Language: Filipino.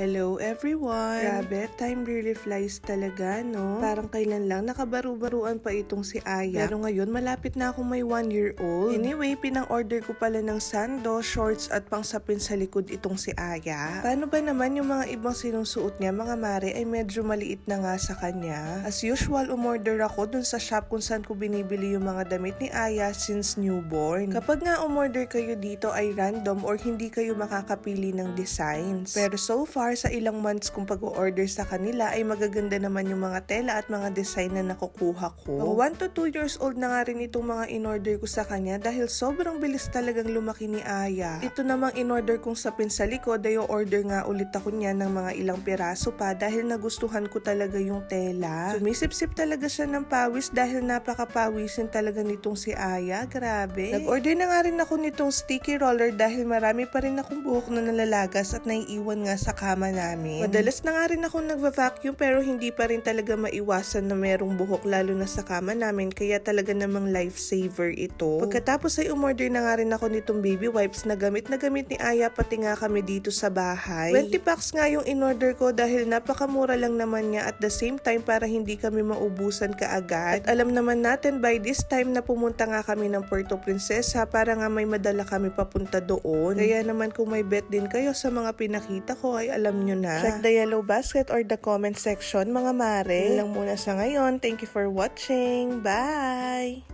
Hello everyone! Grabe, time really flies talaga, no? Parang kailan lang nakabaru-baruan pa itong si Aya. Pero ngayon, malapit na akong may 1-year-old. Anyway, pinang-order ko pala ng sando, shorts at pangsapin sa likod itong si Aya. Paano ba naman yung mga ibang sinusuot niya, mga mare, ay medyo maliit na nga sa kanya? As usual, umorder ako dun sa shop kung saan ko binibili yung mga damit ni Aya since newborn. Kapag nga umorder kayo dito ay random or hindi kayo makakapili ng designs. Pero so far, sa ilang months kong pag-order sa kanila ay magaganda naman yung mga tela at mga design na nakukuha ko. 1 to 2 years old na nga rin itong mga in-order ko sa kanya dahil sobrang bilis talagang lumaki ni Aya. Ito namang in-order kong sapin sa likod ay order nga ulit ako niya ng mga ilang piraso pa dahil nagustuhan ko talaga yung tela. Sumisip-sip talaga siya ng pawis dahil napakapawisin talaga nitong si Aya. Grabe. Nag-order na nga rin ako nitong sticky roller dahil marami pa rin akong buhok na nalalagas at naiiwan nga sa kama namin. Madalas na nga rin ako nagva-vacuum pero hindi pa rin talaga maiwasan na merong buhok lalo na sa kama namin kaya talaga namang lifesaver ito. Pagkatapos ay umorder na nga rin ako nitong baby wipes na gamit ni Aya pati nga kami dito sa bahay. 20 packs nga yung in-order ko dahil napakamura lang naman niya at the same time para hindi kami maubusan kaagad. At alam naman natin by this time na pumunta nga kami ng Puerto Princesa para nga may madala kami papunta doon. Kaya naman kung may bet din kayo sa mga pinakita ko ay alam nyo na. Check the yellow basket or the comment section mga mare. Yun lang muna sa ngayon. Thank you for watching. Bye!